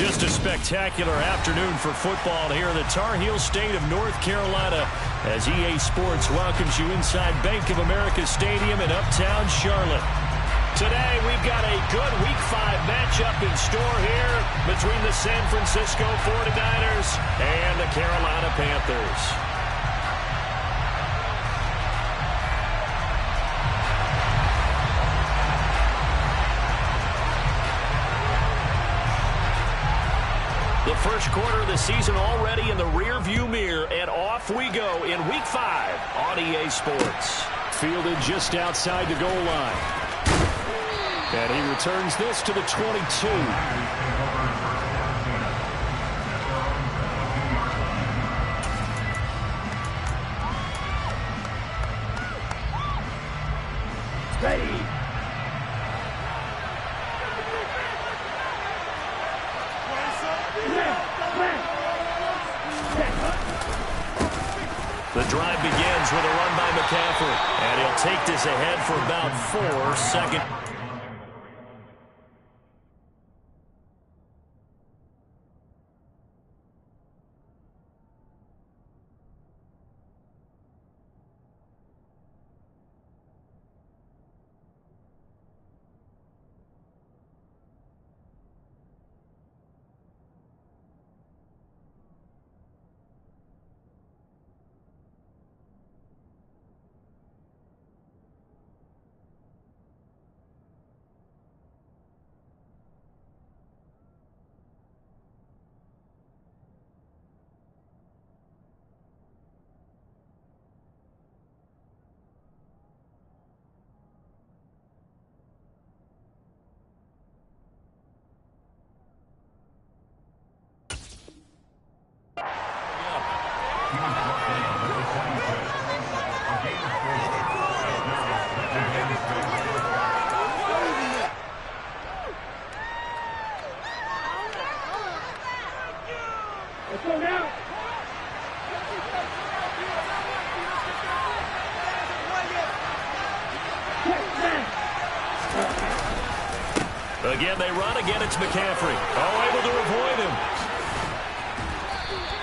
Just a spectacular afternoon for football here in the Tar Heel state of North Carolina as EA Sports welcomes you inside Bank of America Stadium in uptown Charlotte. Today we've got a good Week 5 matchup in store here between the San Francisco 49ers and the Carolina Panthers. The first quarter of the season already in the rearview mirror, and off we go in Week 5 on EA Sports. Fielded just outside the goal line. And he returns this to the 22. Ready. The drive begins with a run by McCaffrey, and he'll take this ahead for about 4 seconds. Let's go now. Again, they run. Again, it's McCaffrey. Oh, able to avoid him.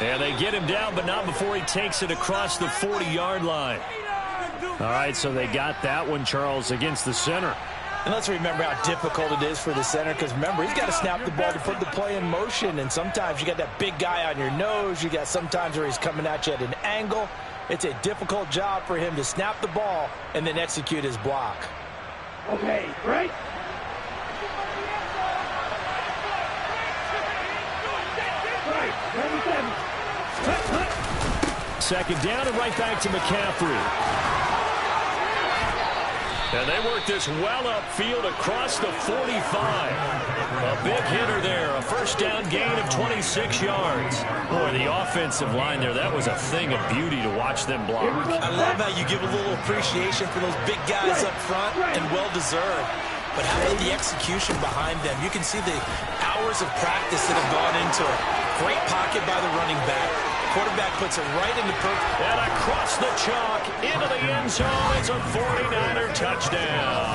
And they get him down, but not before he takes it across the 40-yard line. All right, so they got that one, Charles, against the center. And let's remember how difficult it is for the center, because remember, he's got to snap the ball to put the play in motion, and sometimes you got that big guy on your nose. You got sometimes where he's coming at you at an angle. It's a difficult job for him to snap the ball and then execute his block. Okay, right? Second down and right back to McCaffrey. And they work this well upfield across the 45. A big hitter there. A first down gain of 26 yards. Boy, the offensive line there, that was a thing of beauty to watch them block. I love how you give a little appreciation for those big guys up front, and well-deserved. But how about the execution behind them? You can see the hours of practice that have gone into it. Great pocket by the running back. Quarterback puts it right into perfect. And across the chalk, into the end zone. It's a 49er touchdown.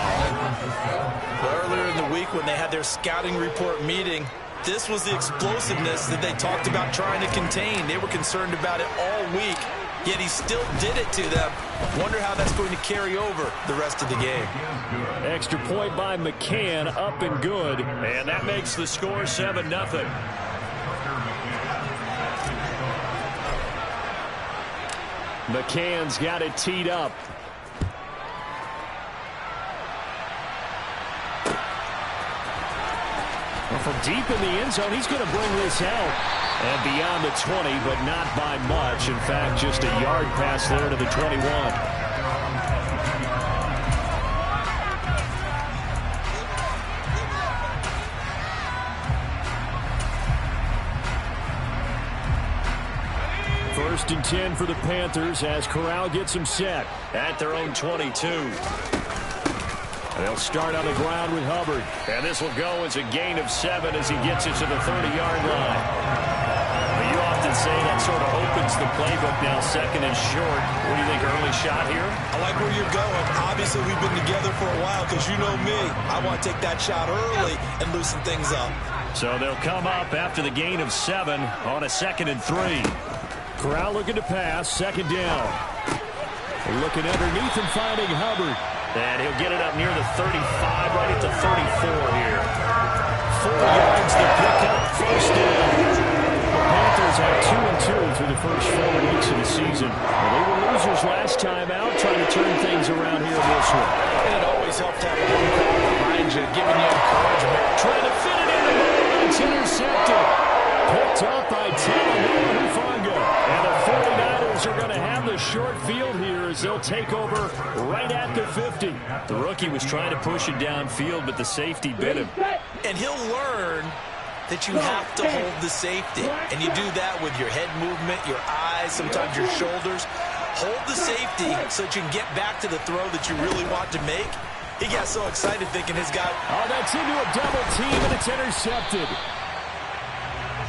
Earlier in the week when they had their scouting report meeting, this was the explosiveness that they talked about trying to contain. They were concerned about it all week, yet he still did it to them. Wonder how that's going to carry over the rest of the game. Extra point by McCann, up and good. And that makes the score 7-0. McCann's got it teed up. Well, from deep in the end zone, he's going to bring this out. And beyond the 20, but not by much. In fact, just a yard pass there to the 21. First and 10 for the Panthers as Corral gets them set at their own 22. They'll start on the ground with Hubbard. And this will go as a gain of 7 as he gets it to the 30-yard line. But you often say that sort of opens the playbook now, second and short. What do you think, early shot here? I like where you're going. Obviously, we've been together for a while because you know me. I want to take that shot early and loosen things up. So they'll come up after the gain of 7 on a 2nd and 3. Corral looking to pass, 2nd down. Looking underneath and finding Hubbard. And he'll get it up near the 35, right at the 34 here. 4 yards to pick up, 1st down. The Panthers are 2-2 through the first 4 weeks of the season. Well, they were losers last time out, trying to turn things around here in this one. And it always helps to have a home crowd behind you, giving you encouragement. Trying to fit it in the middle, and it's intercepted. Picked up by Hufanga. And the 49ers are going to have the short field here as they'll take over right at the 50. The rookie was trying to push it downfield, but the safety bit him. And he'll learn that you have to hold the safety. And you do that with your head movement, your eyes, sometimes your shoulders. Hold the safety so that you can get back to the throw that you really want to make. He got so excited thinking his guy... Oh, that's into a double team, and it's intercepted.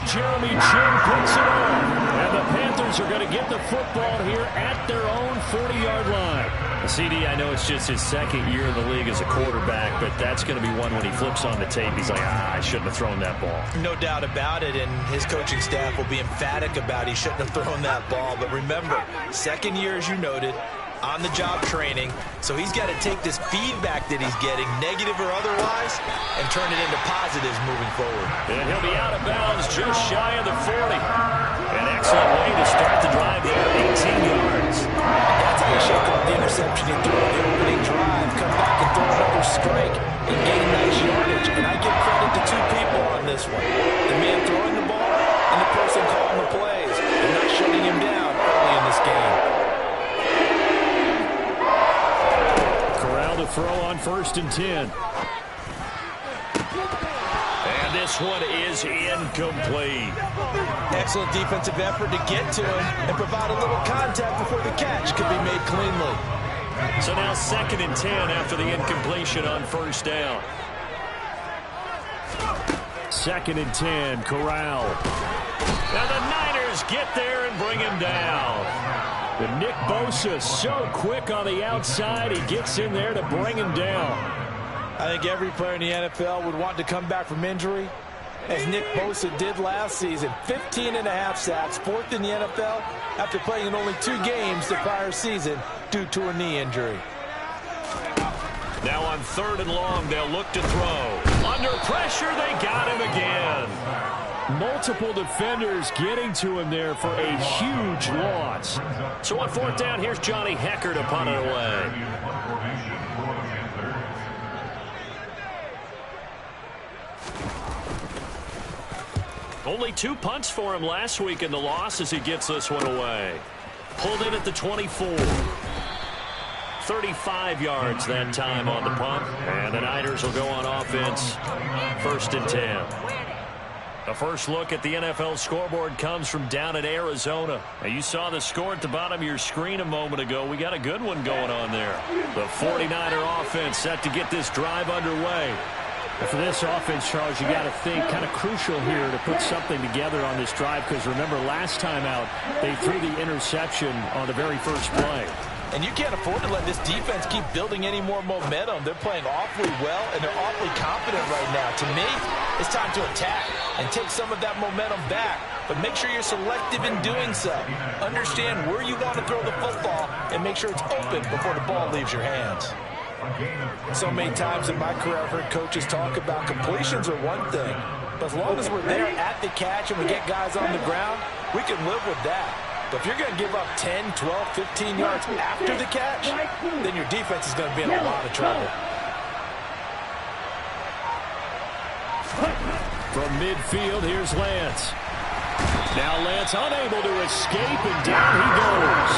Jeremy Chin picks it up. And the Panthers are going to get the football here at their own 40-yard line. CD, I know it's just his 2nd year in the league as a quarterback, but that's going to be one when he flips on the tape. He's like, I shouldn't have thrown that ball. No doubt about it, and his coaching staff will be emphatic about he shouldn't have thrown that ball. But remember, 2nd year, as you noted, on-the-job training, so he's got to take this feedback that he's getting, negative or otherwise, and turn it into positives moving forward. And he'll be out of bounds just shy of the 40. An excellent way to start the drive there, 18 yards. That's how you shake off the interception you throw the opening drive, come back and throw another strike, and gain nice yardage. And I give credit to 2 people on this one. The man throwing the ball and the person calling the plays. They're not shutting him down early in this game. To throw on 1st and 10. And this one is incomplete. Excellent defensive effort to get to him and provide a little contact before the catch could be made cleanly. So now 2nd and 10 after the incompletion on 1st down. 2nd and 10, Corral. Now the Niners get there and bring him down. But Nick Bosa so quick on the outside, he gets in there to bring him down. I think every player in the NFL would want to come back from injury, as Nick Bosa did last season. 15.5 sacks, 4th in the NFL, after playing in only 2 games the prior season due to a knee injury. Now on 3rd and long, they'll look to throw. Under pressure, they got him again. Multiple defenders getting to him there for a huge loss. So on 4th down, here's Johnny Hecker to punt it away. Only 2 punts for him last week in the loss as he gets this one away. Pulled in at the 24. 35 yards that time on the punt. And the Niners will go on offense. 1st and 10. The first look at the NFL scoreboard comes from down in Arizona. Now, you saw the score at the bottom of your screen a moment ago. We got a good one going on there. The 49er offense set to get this drive underway. And for this offense, Charles, you got to think kind of crucial here to put something together on this drive, because remember last time out they threw the interception on the very first play. And you can't afford to let this defense keep building any more momentum. They're playing awfully well, and they're awfully confident right now. To me, it's time to attack and take some of that momentum back. But make sure you're selective in doing so. Understand where you want to throw the football and make sure it's open before the ball leaves your hands. So many times in my career, I've heard coaches talk about completions are one thing. But as long as we're there at the catch and we get guys on the ground, we can live with that. But if you're going to give up 10, 12, 15 yards after the catch, then your defense is going to be in a lot of trouble. From midfield, here's Lance. Now Lance unable to escape, and down he goes.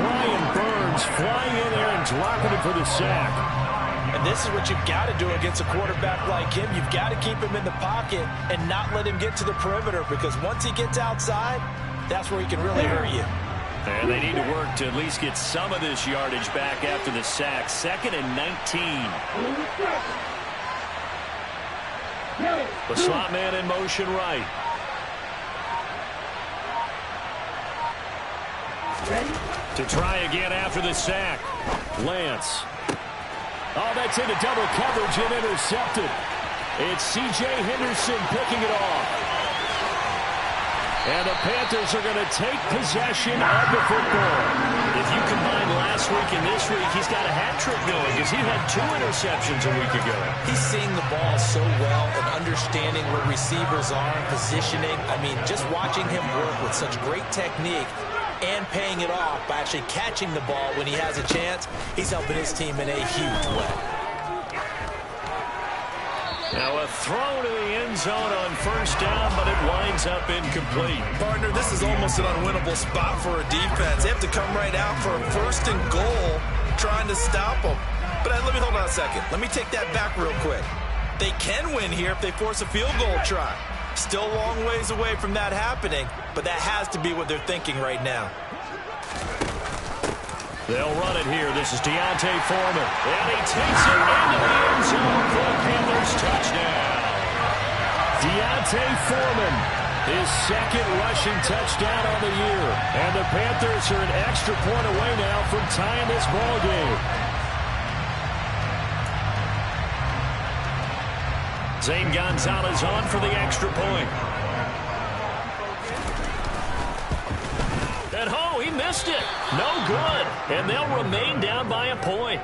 Brian Burns flying in there and dropping it for the sack. And this is what you've got to do against a quarterback like him. You've got to keep him in the pocket and not let him get to the perimeter, because once he gets outside, that's where he can really hurt you. And they need to work to at least get some of this yardage back after the sack. 2nd and 19. The slot man in motion right. To try again after the sack. Lance. Oh, that's into double coverage and intercepted. It's C.J. Henderson picking it off. And the Panthers are going to take possession of the football. If you combine last week and this week, he's got a hat trick going because he had 2 interceptions a week ago. He's seeing the ball so well and understanding where receivers are and positioning. I mean, just watching him work with such great technique and paying it off by actually catching the ball when he has a chance, he's helping his team in a huge way. Now a throw to the end zone on first down, but it winds up incomplete. Partner, this is almost an unwinnable spot for a defense. They have to come right out for a 1st and goal trying to stop them. But let me hold on a second. Let me take that back real quick. They can win here if they force a field goal try. Still a long ways away from that happening, but that has to be what they're thinking right now. They'll run it here. This is Deontay Foreman. And he takes it into the end zone for a Panthers touchdown. Deontay Foreman, his 2nd rushing touchdown on the year. And the Panthers are an extra point away now from tying this ball game. Zane Gonzalez on for the extra point. And he missed it. No good. And they'll remain down by a point.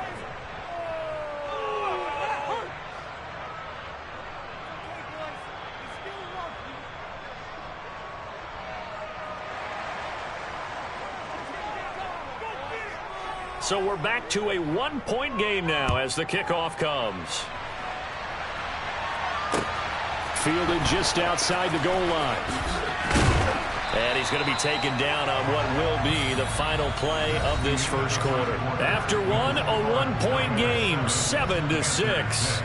So we're back to a 1-point game now as the kickoff comes. Fielded just outside the goal line. And he's going to be taken down on what will be the final play of this first quarter. After a 1-point game, 7-6.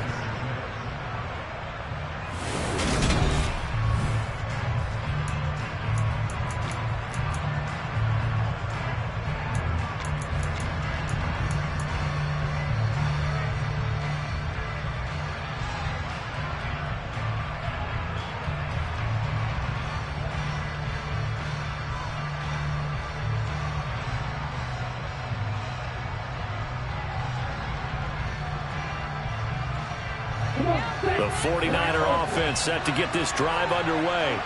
The 49er offense set to get this drive underway.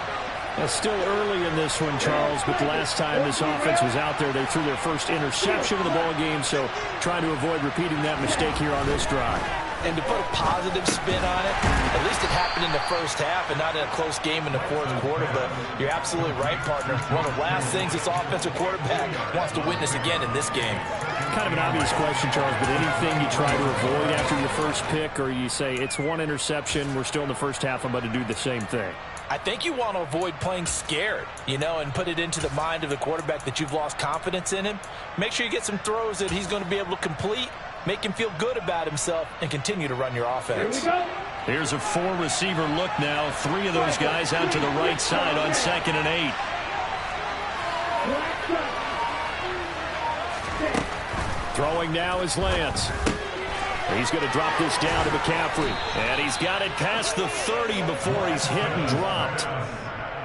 It's still early in this one, Charles, but the last time this offense was out there, they threw their first interception of the ball game, so trying to avoid repeating that mistake here on this drive. And to put a positive spin on it, at least it happened in the first half and not in a close game in the 4th quarter, but you're absolutely right, partner. One of the last things this offensive quarterback wants to witness again in this game. Kind of an obvious question, Charles, but anything you try to avoid after your first pick, or you say it's 1 interception, we're still in the first half, I'm about to do the same thing? I think you want to avoid playing scared, and put it into the mind of the quarterback that you've lost confidence in him. Make sure you get some throws that he's going to be able to complete, make him feel good about himself, and continue to run your offense. Here's a 4-receiver look now. 3 of those guys out to the right side on 2nd and 8. Throwing now is Lance. He's going to drop this down to McCaffrey. And he's got it past the 30 before he's hit and dropped.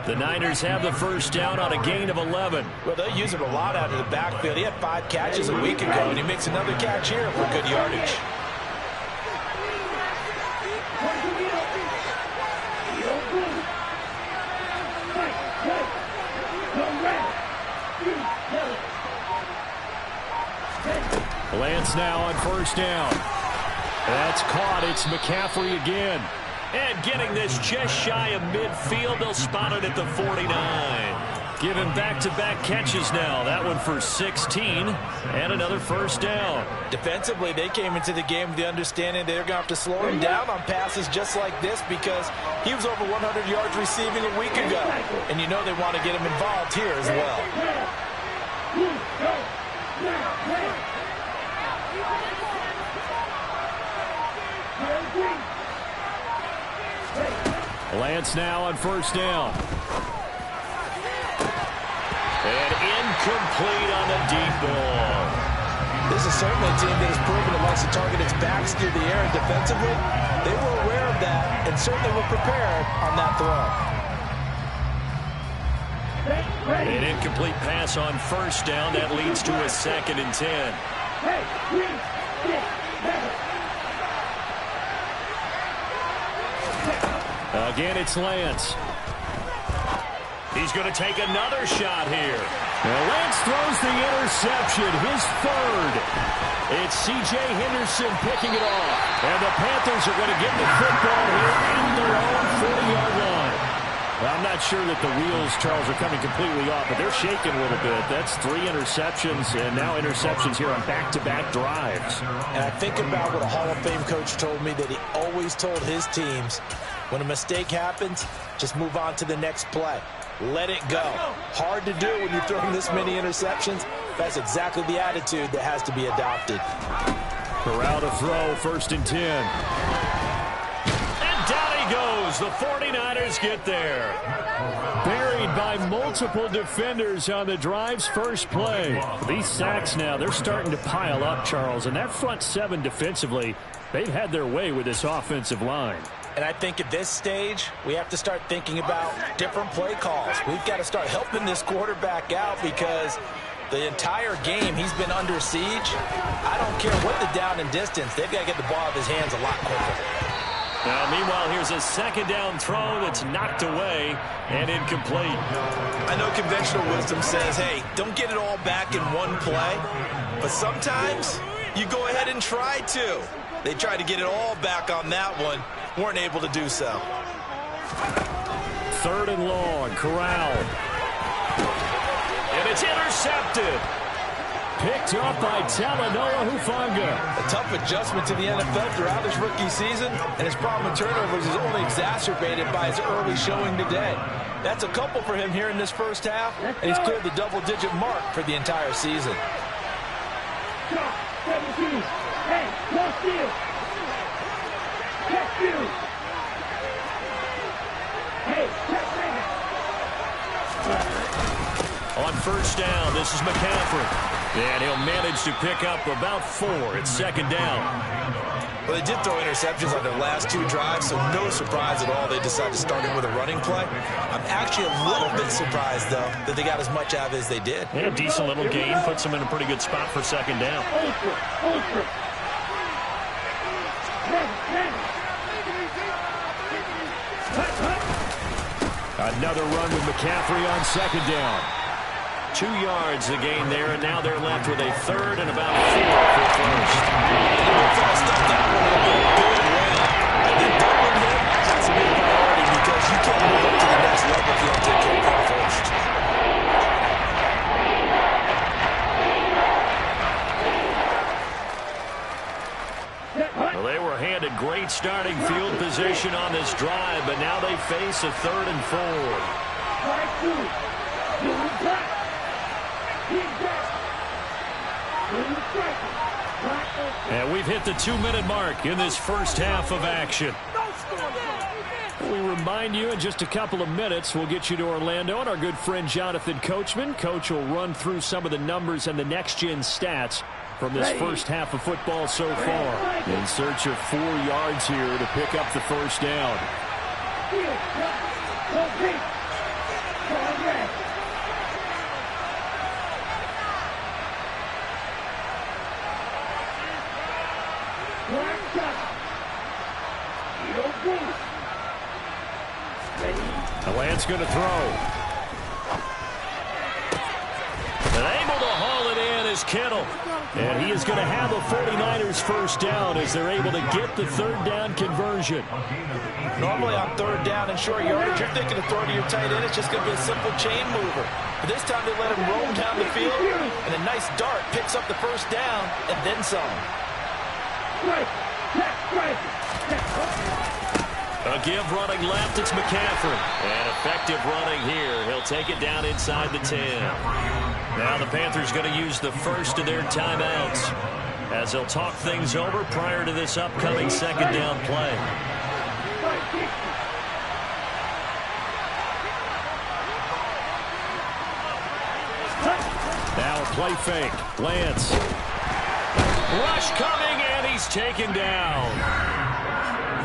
The Niners have the first down on a gain of 11. Well, they use him a lot out of the backfield. He had 5 catches a week ago, and he makes another catch here for good yardage. Lance now on first down. That's caught. It's McCaffrey again. And getting this just shy of midfield. They'll spot it at the 49. Give him back-to-back catches now. That one for 16 and another first down. Defensively, they came into the game with the understanding they're going to have to slow him down on passes just like this because he was over 100 yards receiving a week ago. And they want to get him involved here as well. Lance now on first down. And incomplete on the deep ball. This is certainly a team that has proven it likes to target its backs through the air, and defensively, they were aware of that and certainly were prepared on that throw. An incomplete pass on first down. That leads to a 2nd and 10. Again, it's Lance. He's going to take another shot here. Well, Lance throws the interception, his third. It's C.J. Henderson picking it off. And the Panthers are going to get the football here at their own 40-yard line. Well, I'm not sure that the wheels, Charles, are coming completely off, but they're shaking a little bit. That's 3 interceptions, and now interceptions here on back-to-back drives. And I think about what a Hall of Fame coach told me, that he always told his teams, when a mistake happens, just move on to the next play. Let it go. Hard to do when you're throwing this many interceptions. That's exactly the attitude that has to be adopted. Corral to throw, 1st and 10. And down he goes. The 49ers get there. Buried by multiple defenders on the drive's first play. These sacks now, they're starting to pile up, Charles. And that front 7 defensively, they've had their way with this offensive line. And I think at this stage, we have to start thinking about different play calls. We've got to start helping this quarterback out, because the entire game he's been under siege. I don't care what the down and distance. They've got to get the ball out of his hands a lot quicker. Now, meanwhile, here's a 2nd down throw that's knocked away and incomplete. I know conventional wisdom says, hey, don't get it all back in one play. But sometimes you go ahead and try to. They tried to get it all back on that one. Weren't able to do so. 3rd and long, Corral. And it's intercepted. Picked up by Talanoa Hufanga. A tough adjustment to the NFL throughout his rookie season, and his problem with turnovers is only exacerbated by his early showing today. That's a couple for him here in this first half, and he's cleared the double-digit mark for the entire season. 17. Hey, no steal. Check you. Hey, check that. On 1st down, this is McCaffrey. And he'll manage to pick up about 4. It's 2nd down. Well, they did throw interceptions on their last 2 drives, so no surprise at all they decided to start it with a running play. I'm actually a little bit surprised, though, that they got as much out of it as they did. Yeah, decent little gain. Puts them in a pretty good spot for 2nd down. Ultra. Another run with McCaffrey on 2nd down. 2 yards the gain there, and now they're left with a 3rd and about 4 for 1st. That's a big priority, because you can't move up to the next level if you don't take care of that first. Well, they were handed great starting field position on this drive, but now they face a 3rd and 4. And we've hit the 2-minute mark in this first half of action. We remind you in just a couple of minutes, we'll get you to Orlando and our good friend Jonathan Coachman. Coach will run through some of the numbers and the next-gen stats from this first half of football so far. In search of 4 yards here to pick up the 1st down. Lance going to throw. And able to haul it in is Kittle. And he is going to have the 49ers 1st down as they're able to get the 3rd down conversion. Normally on 3rd down and short yardage, you're thinking of throwing to your tight end. It's just going to be a simple chain mover. But this time they let him roam down the field, and a nice dart picks up the 1st down and then some. A give running left, it's McCaffrey. And effective running here. He'll take it down inside the 10. Now the Panthers going to use the first of their timeouts as they'll talk things over prior to this upcoming 2nd down play. Now a play fake. Lance. Rush coming, and he's taken down.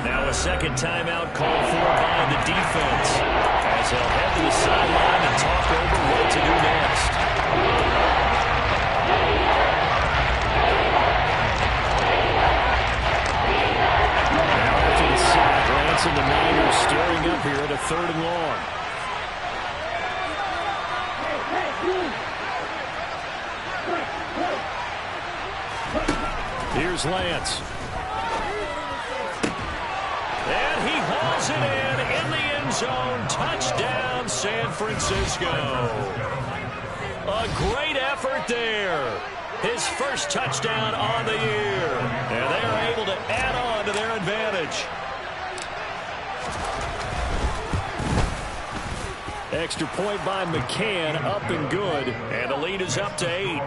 Now a 2nd timeout called for by the defense as they'll head to the sideline and talk over what to do next. Now after the sack, Lance and the Niners stirring Here's Lance. And he hauls it in the end zone. Touchdown, San Francisco. A great effort there. His first touchdown on the year. And they are able to add on to their advantage. Extra point by McCann, up and good. And the lead is up to 8.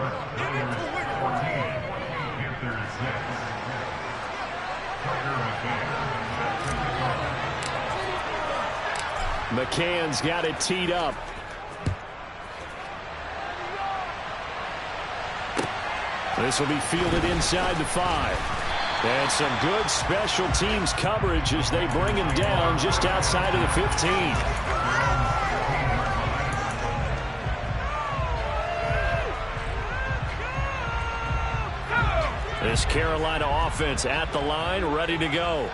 McCann's got it teed up. This will be fielded inside the 5. And some good special teams coverage as they bring him down just outside of the 15. This Carolina offense at the line, ready to go.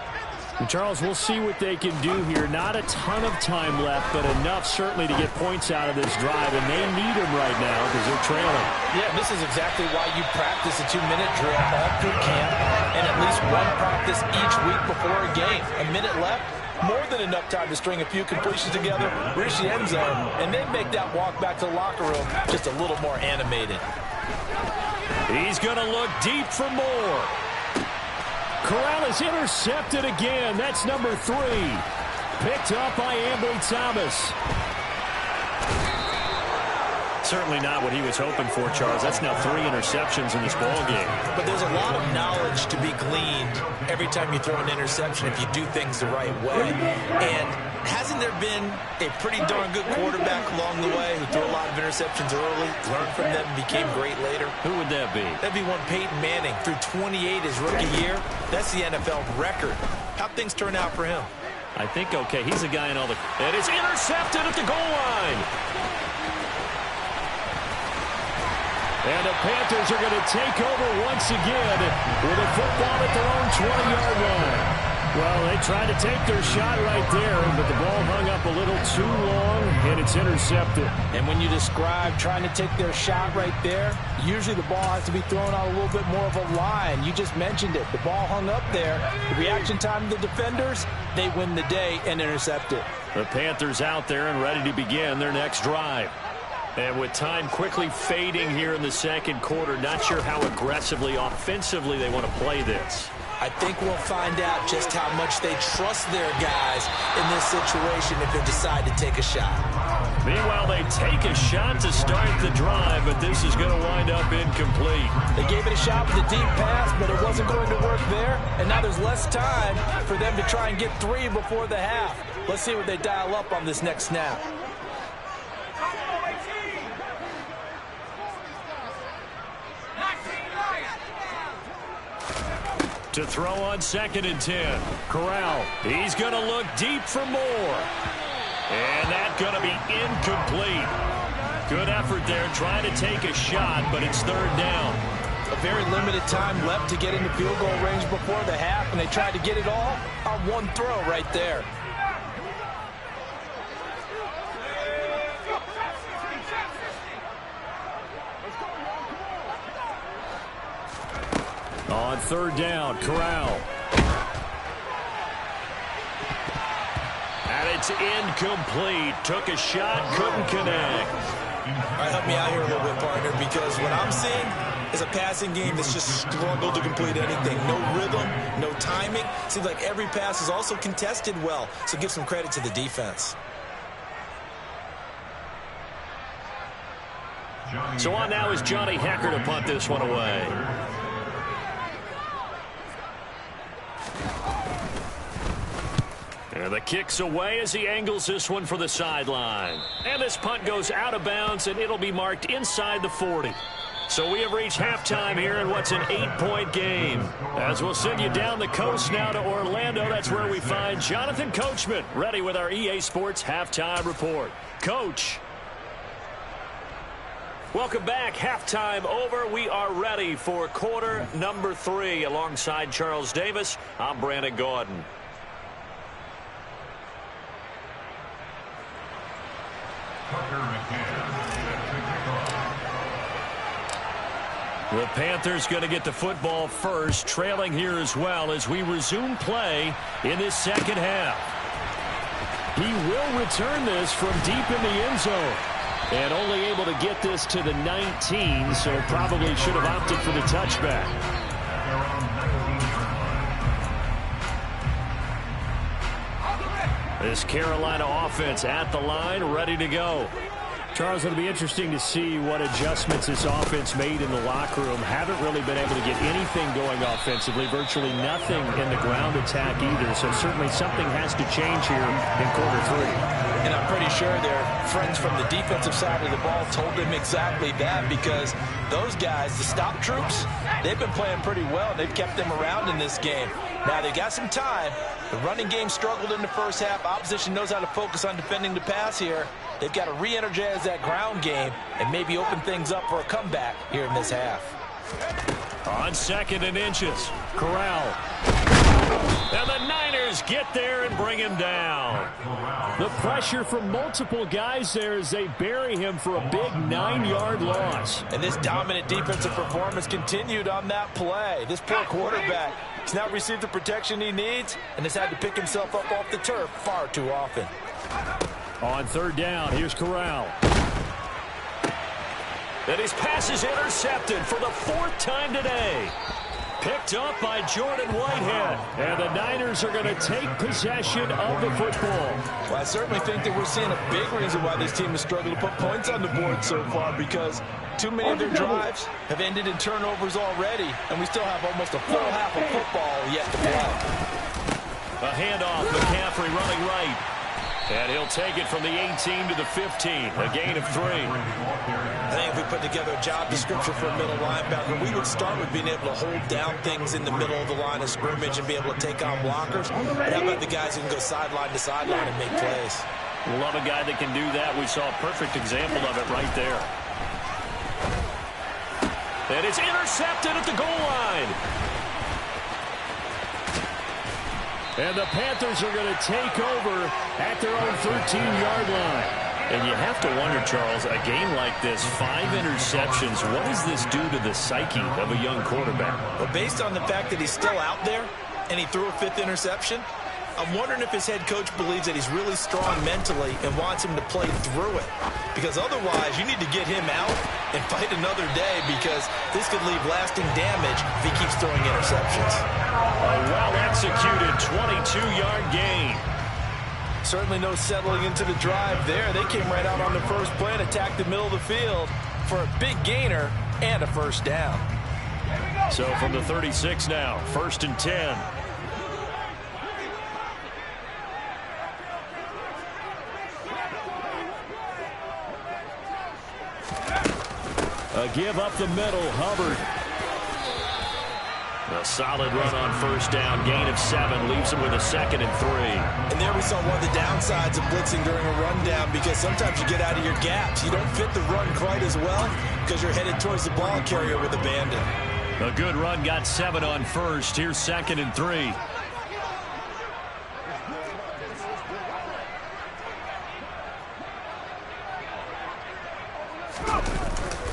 And Charles, we'll see what they can do here. Not a ton of time left, but enough certainly to get points out of this drive, and they need them right now because they're trailing. Yeah, this is exactly why you practice a 2-minute drill all through camp and at least one practice each week before a game. A minute left, more than enough time to string a few completions together, reach the end zone, and then make that walk back to the locker room just a little more animated. He's going to look deep for more. Corral is intercepted again. That's number 3. Picked up by Ambry Thomas. Certainly not what he was hoping for, Charles. That's now 3 interceptions in this ball game. But there's a lot of knowledge to be gleaned every time you throw an interception if you do things the right way. And hasn't there been a pretty darn good quarterback along the way who threw a lot of interceptions early, learned from them, and became great later? Who would that be? That'd be one Peyton Manning. Threw 28 his rookie year. That's the NFL record. How'd things turn out for him? I think okay. He's the guy in all the... And it's intercepted at the goal line. And the Panthers are going to take over once again with a football at their own 20-yard line. Well, they tried to take their shot right there, but the ball hung up a little too long, and it's intercepted. And when you describe trying to take their shot right there, usually the ball has to be thrown out a little bit more of a line. You just mentioned it. The ball hung up there. The reaction time of the defenders, they win the day and intercept it. The Panthers out there and ready to begin their next drive. And with time quickly fading here in the second quarter, not sure how aggressively, offensively they want to play this. I think we'll find out just how much they trust their guys in this situation if they decide to take a shot. Meanwhile, they take a shot to start the drive, but this is going to wind up incomplete. They gave it a shot with a deep pass, but it wasn't going to work there. And now there's less time for them to try and get 3 before the half. Let's see what they dial up on this next snap. To throw on 2nd and 10. Corral, he's going to look deep for more. And that's going to be incomplete. Good effort there trying to take a shot, but it's 3rd down. A very limited time left to get into field goal range before the half, and they tried to get it all on one throw right there. On 3rd down, Corral. And it's incomplete. Took a shot, couldn't connect. All right, help me out here a little bit, partner, because what I'm seeing is a passing game that's just struggled to complete anything. No rhythm, no timing. Seems like every pass is also contested well, so give some credit to the defense. So on now is Johnny Hecker to punt this one away. And the kick's away as he angles this one for the sideline. And this punt goes out of bounds, and it'll be marked inside the 40. So we have reached halftime here in what's an 8-point game. As we'll send you down the coast now to Orlando, that's where we find Jonathan Coachman, ready with our EA Sports Halftime Report. Coach. Welcome back. Halftime over. We are ready for quarter number 3. Alongside Charles Davis, I'm Brandon Gaudin. The Panthers going to get the football first, trailing here as well as we resume play in this second half. He will return this from deep in the end zone. And only able to get this to the 19, so probably should have opted for the touchback. This Carolina offense at the line, ready to go. Charles, it'll be interesting to see what adjustments this offense made in the locker room. Haven't really been able to get anything going offensively, virtually nothing in the ground attack either. So certainly something has to change here in quarter three. And I'm pretty sure their friends from the defensive side of the ball told them exactly that, because those guys, the stop troops, they've been playing pretty well, and they've kept them around in this game. Now, they got some time. The running game struggled in the first half. Opposition knows how to focus on defending the pass here. They've got to re-energize that ground game and maybe open things up for a comeback here in this half. On 2nd and inches, Corral. And the Niners get there and bring him down. The pressure from multiple guys there as they bury him for a big 9-yard loss. And this dominant defensive performance continued on that play. This poor quarterback has not received the protection he needs and has had to pick himself up off the turf far too often. On 3rd down, here's Corral. And his pass is intercepted for the 4th time today. Picked up by Jordan Whitehead. And the Niners are going to take possession of the football. Well, I certainly think that we're seeing a big reason why this team has struggled to put points on the board so far, because too many of their drives have ended in turnovers already, and we still have almost a full half of football yet to play. A handoff, McCaffrey running right. And he'll take it from the 18 to the 15, a gain of 3. I think if we put together a job description for a middle linebacker, we would start with being able to hold down things in the middle of the line of scrimmage and be able to take on blockers. But how about the guys who can go sideline to sideline and make plays? Love a guy that can do that. We saw a perfect example of it right there. And it's intercepted at the goal line. And the Panthers are going to take over at their own 13-yard line. And you have to wonder, Charles, a game like this, 5 interceptions, what does this do to the psyche of a young quarterback? Well, based on the fact that he's still out there and he threw a 5th interception, I'm wondering if his head coach believes that he's really strong mentally and wants him to play through it. Because otherwise, you need to get him out and fight another day, because this could leave lasting damage if he keeps throwing interceptions. A well-executed 22-yard gain. Certainly no settling into the drive there. They came right out on the first play and attacked the middle of the field for a big gainer and a first down. So from the 36 now, 1st and 10. A give up the middle, Hubbard. A solid run on 1st down, gain of 7, leaves him with a 2nd and 3. And there we saw one of the downsides of blitzing during a rundown, because sometimes you get out of your gaps. You don't fit the run quite as well because you're headed towards the ball carrier with abandon. A good run, got 7 on 1st. Here's 2nd and 3.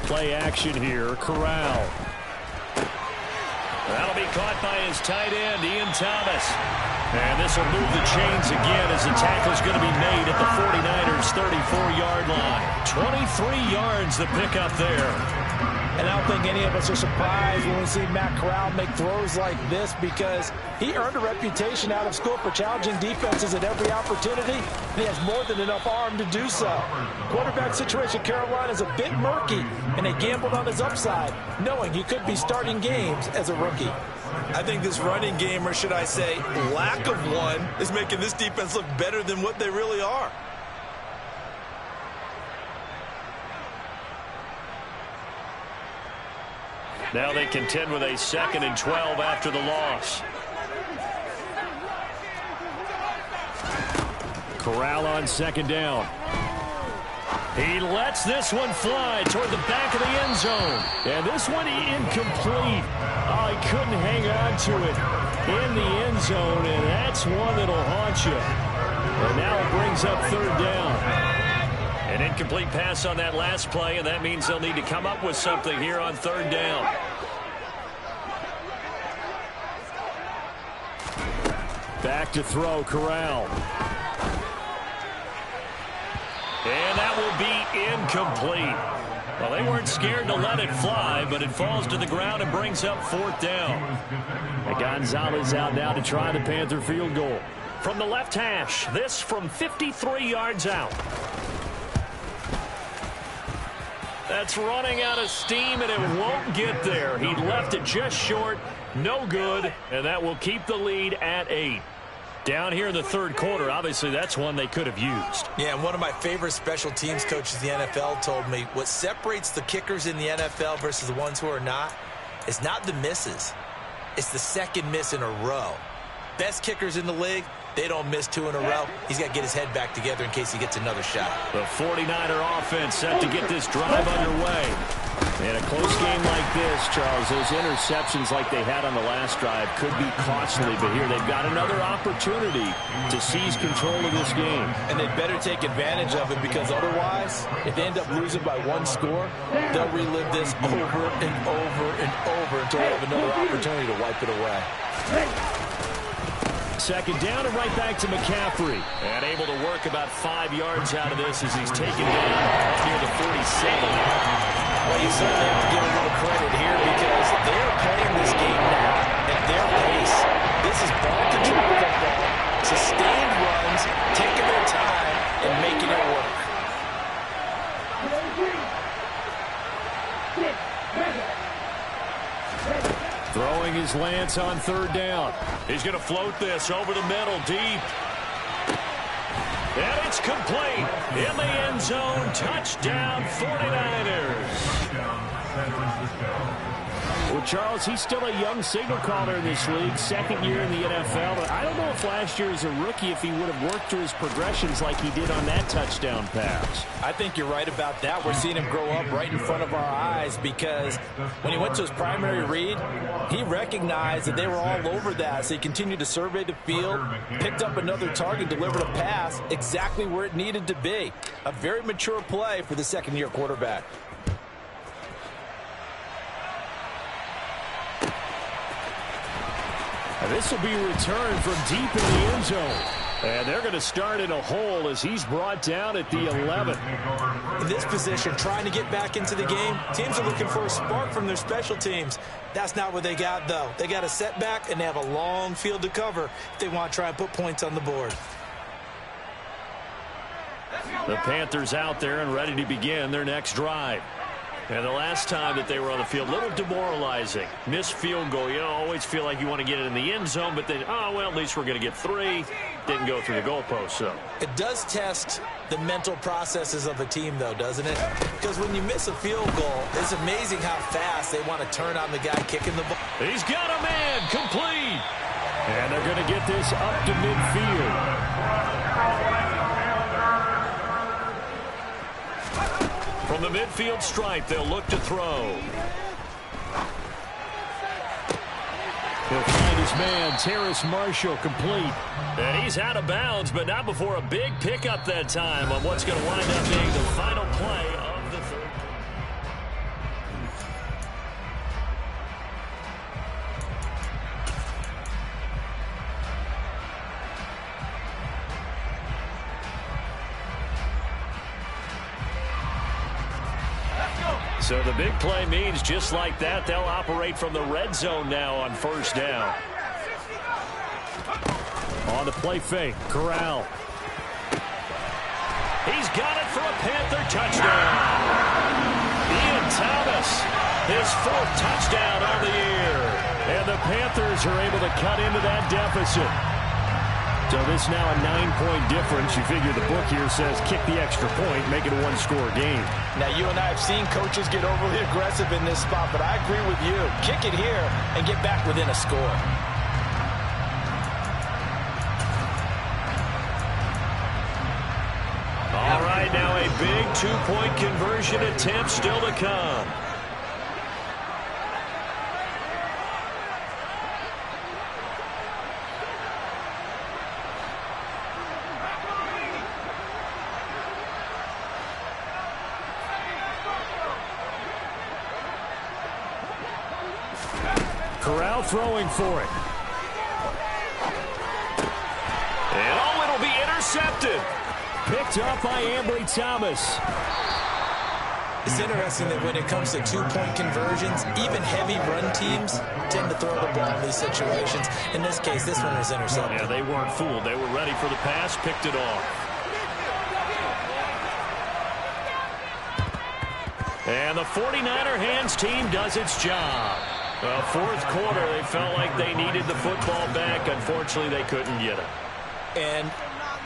Play action here, Corral. That'll be caught by his tight end, Ian Thomas. And this will move the chains again as the tackle's going to be made at the 49ers' 34-yard line. 23 yards the pickup there. And I don't think any of us are surprised when we see Matt Corral make throws like this, because he earned a reputation out of school for challenging defenses at every opportunity. And he has more than enough arm to do so. Quarterback situation Carolina is a bit murky, and they gambled on his upside, knowing he could be starting games as a rookie. I think this running game, or should I say lack of one, is making this defense look better than what they really are. Now they contend with a 2nd and 12 after the loss. Corral on 2nd down. He lets this one fly toward the back of the end zone. And this one incomplete. Oh, he couldn't hang on to it in the end zone, and that's one that'll haunt you. And now it brings up 3rd down. An incomplete pass on that last play, and that means they'll need to come up with something here on third down. Back to throw, Corral. And that will be incomplete. Well, they weren't scared to let it fly, but it falls to the ground and brings up fourth down. And Gonzalez out now to try the Panther field goal. From the left hash, this from 53 yards out. That's running out of steam, and it won't get there. He left it just short, no good, and that will keep the lead at 8. Down here in the third quarter, obviously that's one they could have used. Yeah, and one of my favorite special teams coaches in the NFL told me what separates the kickers in the NFL versus the ones who are not is not the misses. It's the second miss in a row. Best kickers in the league, they don't miss 2 in a row. He's got to get his head back together in case he gets another shot. The 49er offense set to get this drive underway. In a close game like this, Charles, those interceptions like they had on the last drive could be costly, but here they've got another opportunity to seize control of this game. And they better take advantage of it, because otherwise, if they end up losing by 1 score, they'll relive this over and over and over until they have another opportunity to wipe it away. Second down and right back to McCaffrey. And able to work about 5 yards out of this as he's taken down near the 47. Well, you certainly have to give a little credit here, because they're playing this game now at their pace. This is ball control football, sustained runs, taking their time and making it work. Throwing his Lance on third down. He's going to float this over the middle, deep. And it's complete. In the end zone, touchdown 49ers. Well, Charles, he's still a young signal caller in this league, second year in the NFL, but I don't know if last year as a rookie if he would have worked through his progressions like he did on that touchdown pass. I think you're right about that. We're seeing him grow up right in front of our eyes, because when he went to his primary read, he recognized that they were all over that, so he continued to survey the field, picked up another target, delivered a pass exactly where it needed to be. A very mature play for the second-year quarterback. And this will be returned from deep in the end zone. And they're going to start in a hole as he's brought down at the 11. In this position, trying to get back into the game, teams are looking for a spark from their special teams. That's not what they got, though. They got a setback, and they have a long field to cover if they want to try and put points on the board. The Panthers out there and ready to begin their next drive. And the last time that they were on the field, a little demoralizing. Missed field goal. You always feel like you want to get it in the end zone, but then, oh, well, at least we're going to get 3. Didn't go through the goalpost, so. It does test the mental processes of a team, though, doesn't it? Because when you miss a field goal, it's amazing how fast they want to turn on the guy kicking the ball. He's got a man, complete. And they're going to get this up to midfield. From the midfield stripe, they'll look to throw. He'll find his man, Terrace Marshall, complete. And he's out of bounds, but not before a big pickup that time on what's going to wind up being the final play of the third. So the big play means just like that, they'll operate from the red zone now on first down. On the play fake, Corral. He's got it for a Panther touchdown. Ian Thomas, his 4th touchdown on the year. And the Panthers are able to cut into that deficit. So this now a 9-point difference. You figure the book here says kick the extra point, make it a 1-score game. Now, you and I have seen coaches get overly aggressive in this spot, but I agree with you. Kick it here and get back within a score. All right, now a big 2-point conversion attempt still to come. Corral throwing for it. And oh, it'll be intercepted. Picked up by Ambry Thomas. It's interesting that when it comes to two-point conversions, even heavy run teams tend to throw the ball in these situations. In this case, this one was intercepted. Yeah, they weren't fooled. They were ready for the pass, picked it off. And the 49er hands team does its job. Well, fourth quarter, they felt like they needed the football back. Unfortunately, they couldn't get it. And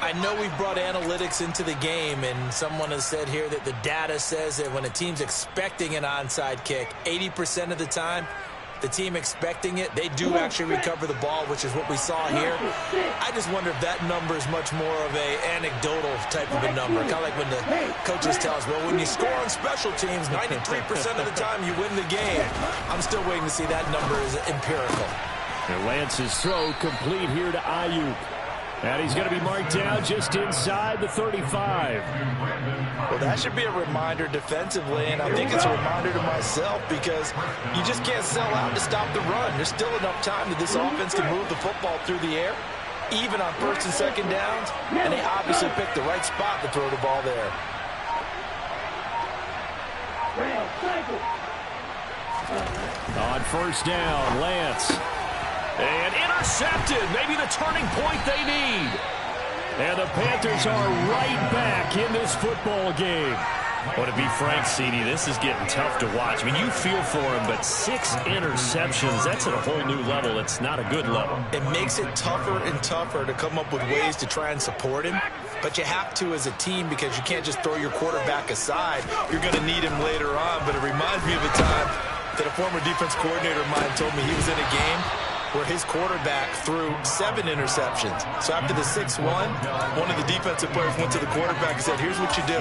I know we've brought analytics into the game, and someone has said here that the data says that when a team's expecting an onside kick, 80% of the time, the team expecting it, they do actually recover the ball, which is what we saw here. I just wonder if that number is much more of a anecdotal type of a number. Kind of like when the coaches tell us, well, when you score on special teams, 93% of the time you win the game. I'm still waiting to see that number is empirical. And Lance's throw complete here to Ayuk. And he's going to be marked down just inside the 35. Well, that should be a reminder defensively, and I think it's a reminder to myself because you just can't sell out to stop the run. There's still enough time that this offense can move the football through the air, even on first and second downs, and they obviously picked the right spot to throw the ball there. On first down, Lance. And intercepted. Maybe the turning point they need. And the Panthers are right back in this football game. Well, to be frank, CD, this is getting tough to watch. I mean, you feel for him, but 6 interceptions, that's at a whole new level. It's not a good level. It makes it tougher and tougher to come up with ways to try and support him. But you have to as a team because you can't just throw your quarterback aside. You're going to need him later on. But it reminds me of a time that a former defense coordinator of mine told me he was in a game where his quarterback threw 7 interceptions. So after the 6-1, one of the defensive players went to the quarterback and said, here's what you do.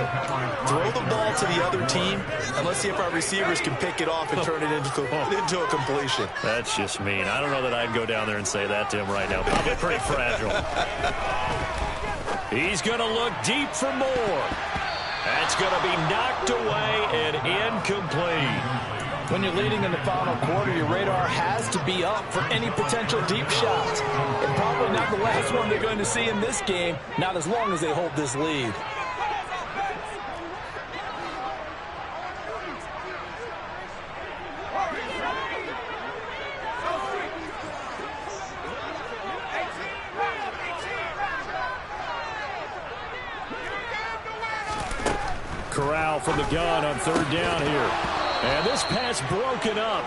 Throw the ball to the other team, and let's see if our receivers can pick it off and turn it into a completion. That's just mean. I don't know that I'd go down there and say that to him right now. Probably pretty fragile. He's going to look deep for more. That's going to be knocked away and incomplete. When you're leading in the final quarter, your radar has to be up for any potential deep shots. And probably not the last one they're going to see in this game, not as long as they hold this lead. Corral from the gun on third down here. And this pass broken up.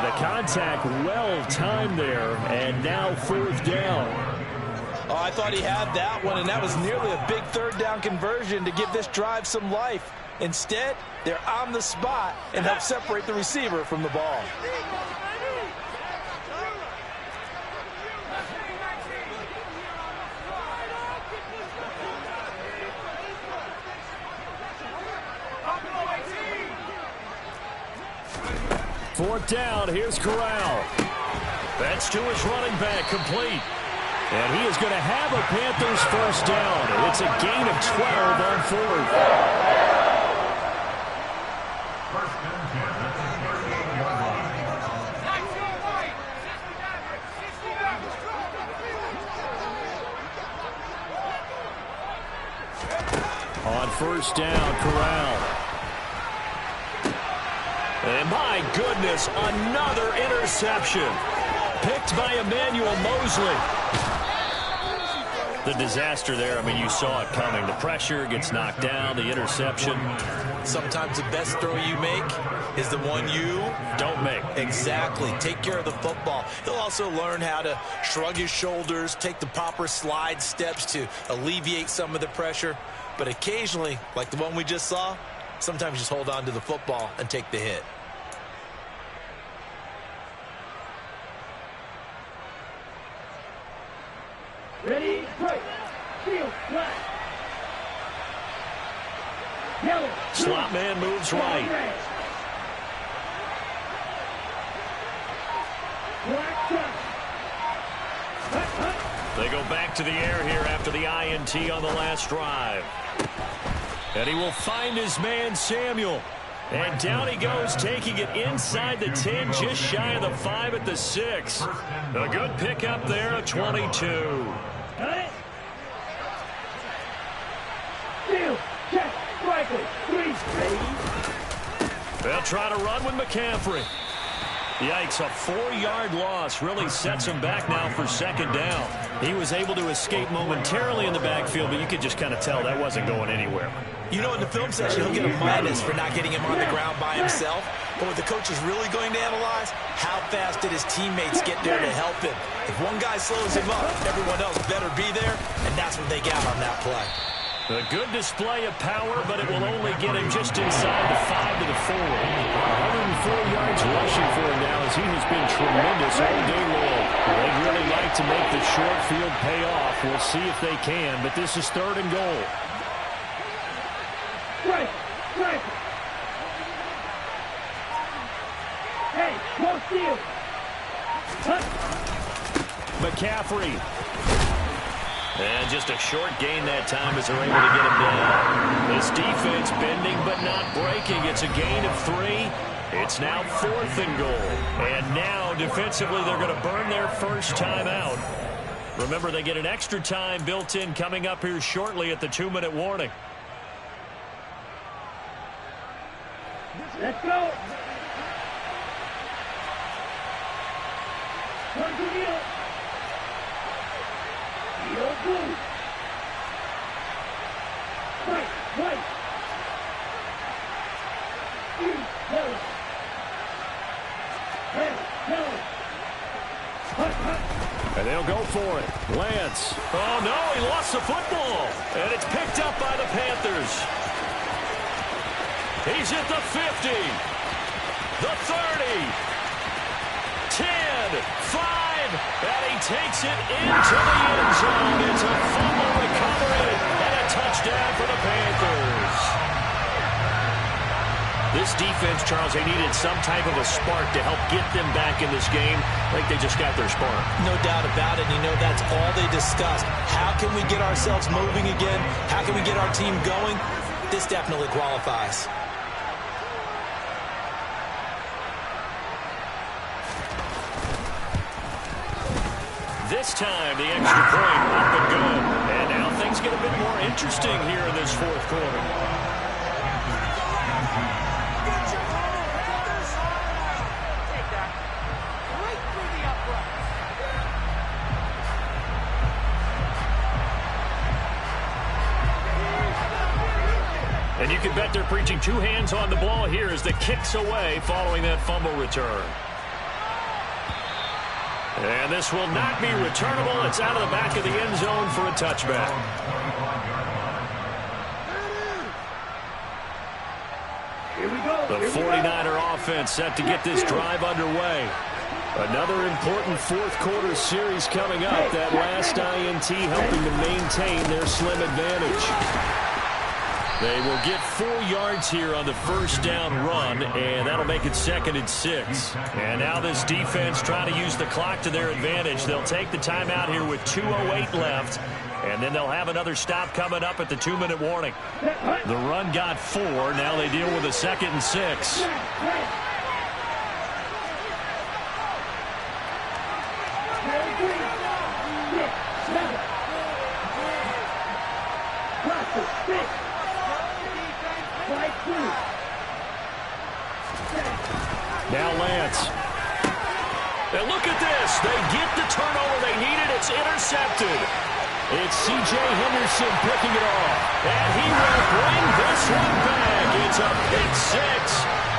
The contact well-timed there, and now fourth down. Oh, I thought he had that one, and that was nearly a big third down conversion to give this drive some life. Instead, they're on the spot and help separate the receiver from the ball. Fourth down, here's Corral. That's to his running back, complete. And he is going to have a Panthers first down. It's a gain of 12 on fourth. On first down, Corral. And my goodness, another interception. Picked by Emmanuel Mosley. The disaster there, I mean, you saw it coming. The pressure gets knocked down, the interception. Sometimes the best throw you make is the one you don't make. Exactly. Take care of the football. He'll also learn how to shrug his shoulders, take the proper slide steps to alleviate some of the pressure. But occasionally, like the one we just saw, sometimes just hold on to the football and take the hit. Ready, break. Field, flat. Yellow. Slot man moves right. Black touch. They go back to the air here after the INT on the last drive. And he will find his man, Samuel. And down he goes, taking it inside the 10, just shy of the 5 at the 6. A good pickup there at 22. Got it. Field, check, striker, 3, ready. They'll try to run with McCaffrey. Yikes, a 4-yard loss really sets him back now for second down. He was able to escape momentarily in the backfield, but you could just kind of tell that wasn't going anywhere. You know, in the film session, he'll get a minus for not getting him on the ground by himself. But what the coach is really going to analyze, how fast did his teammates get there to help him? If one guy slows him up, everyone else better be there, and that's what they got on that play. A good display of power, but it will only get him just inside the 5 to the 4. 104 yards rushing for him now as he has been tremendous all day long. They'd really like to make the short field pay off. We'll see if they can, but this is 3rd and goal. Strike, strike. Hey, no steal. McCaffrey. And just a short gain that time as they're able to get him down. This defense bending but not breaking. It's a gain of 3. It's now 4th and goal. And now defensively they're going to burn their first time out. Remember, they get an extra time built in coming up here shortly at the 2-minute warning. Let's go. Continue. Field goal. Right, right. Hell. And they'll go for it. Lance. Oh, no, he lost the football. And it's picked up by the Panthers. He's at the 50. The 30. 10. 5. And he takes it into the end zone. It's a fumble recovery and a touchdown for the Panthers. This defense, Charles, they needed some type of a spark to help get them back in this game. I think they just got their spark. No doubt about it. You know, that's all they discussed. How can we get ourselves moving again? How can we get our team going? This definitely qualifies. This time, the extra point up and good. And now things get a bit more interesting here in this 4th quarter. And you can bet they're preaching 2 hands on the ball here as the kick's away following that fumble return. And this will not be returnable. It's out of the back of the end zone for a touchback. Here we go. The 49er offense set to get this drive underway. Another important 4th quarter series coming up. That last INT helping to maintain their slim advantage. They will get 4 yards here on the first down run, and that'll make it 2nd and 6. And now this defense trying to use the clock to their advantage. They'll take the timeout here with 2:08 left, and then they'll have another stop coming up at the 2-minute warning. The run got 4. Now they deal with a 2nd and 6. Now Lance. And look at this. They get the turnover they needed. It's intercepted. It's C.J. Henderson picking it off. And he will bring this one back. It's a pick 6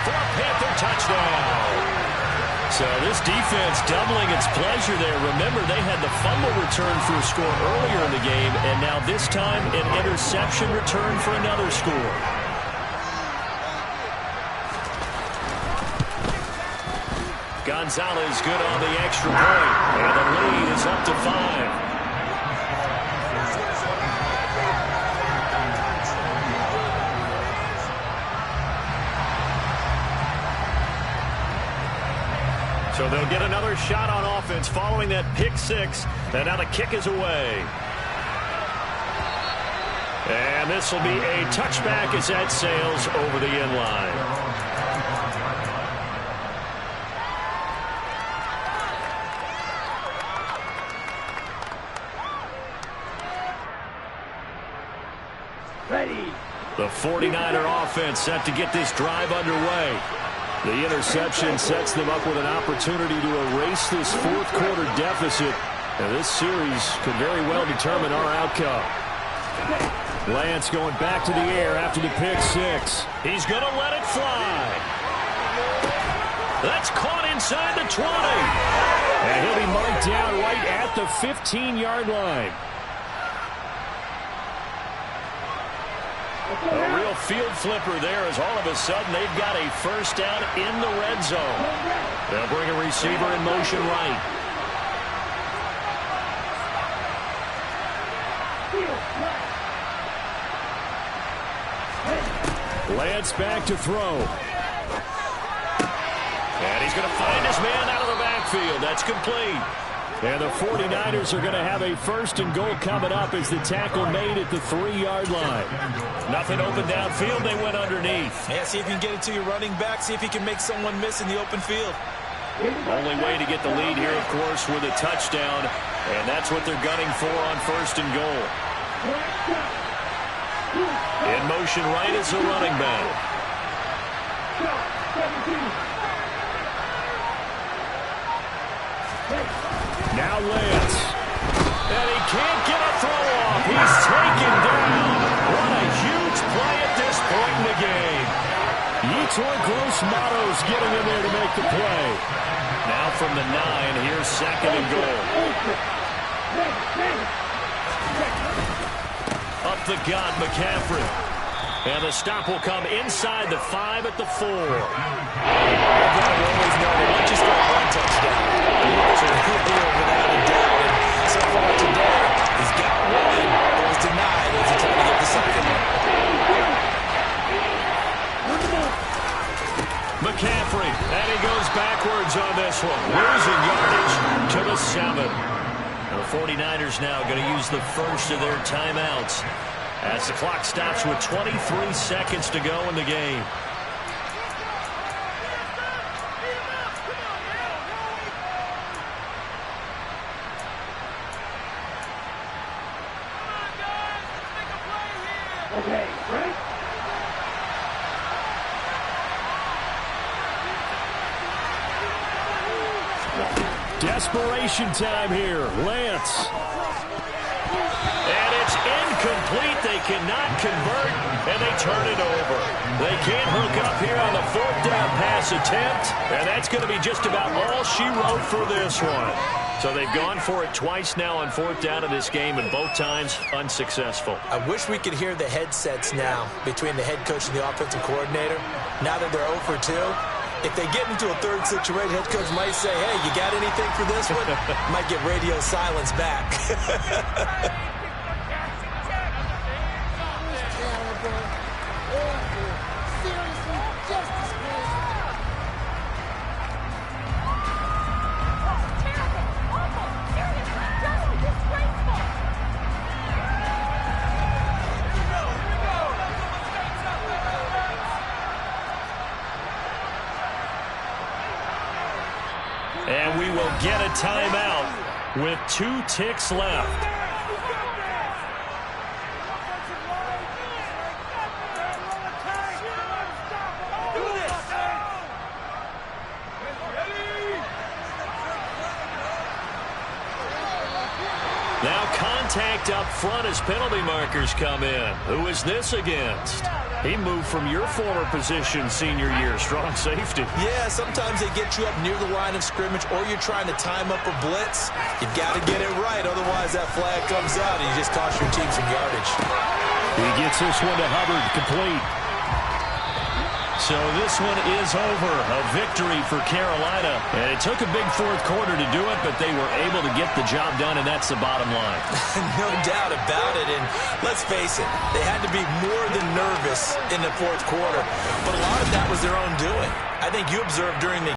for a Panther touchdown. So this defense doubling its pleasure there. Remember, they had the fumble return for a score earlier in the game, and now this time an interception return for another score. Gonzalez good on the extra point, and the lead is up to 5. So they'll get another shot on offense following that pick 6, and now the kick is away. And this will be a touchback as that sails over the end line. The 49er offense set to get this drive underway. The interception sets them up with an opportunity to erase this fourth quarter deficit. And this series could very well determine our outcome. Lance going back to the air after the pick six. He's going to let it fly. That's caught inside the 20. And he'll be marked down right at the 15-yard line. A real field flipper there as all of a sudden they've got a first down in the red zone. They'll bring a receiver in motion right. Lance back to throw. And he's going to find his man out of the backfield. That's complete. And the 49ers are going to have a first and goal coming up as the tackle made at the 3-yard line. Nothing open downfield. They went underneath. Yeah, see if you can get it to your running back. See if you can make someone miss in the open field. Only way to get the lead here, of course, with a touchdown. And that's what they're gunning for on first and goal. In motion right is the running back. Now Lance. And he can't get a throw off. He's taken down. What a huge play at this point in the game. Yetur Gross-Matos getting in there to make the play. Now from the 9, here's second and goal. Up the gut, McCaffrey. And the stop will come inside the 5 at the 4. Always know they might just get one touchdown. Without a doubt. And so far today, he's got one. It was denied as he tried to get the second. McCaffrey, and he goes backwards on this one. Losing yardage to the 7. The 49ers now going to use the first of their timeouts as the clock stops with 23 seconds to go in the game. Okay, ready? Desperation time here. Lance. And it's incomplete. They cannot convert, and they turn it over. They can't hook up here on the 4th down pass attempt, and that's going to be just about all she wrote for this one. So they've gone for it twice now on 4th down in this game, and both times unsuccessful. I wish we could hear the headsets now between the head coach and the offensive coordinator. Now that they're 0 for 2, if they get into a third situation, head coach might say, hey, you got anything for this one? Might get radio silence back. And we will get a timeout with 2 ticks left. Now contact up front as penalty markers come in. Who is this against? He moved from your former position senior year, strong safety. Yeah, sometimes they get you up near the line of scrimmage, or you're trying to time up a blitz. You've got to get it right, otherwise that flag comes out and you just cost your team some yardage. He gets this one to Hubbard, complete. So this one is over. A victory for Carolina. And it took a big 4th quarter to do it, but they were able to get the job done, and that's the bottom line. No doubt about it. And let's face it, they had to be more than nervous in the 4th quarter. But a lot of that was their own doing. I think you observed during the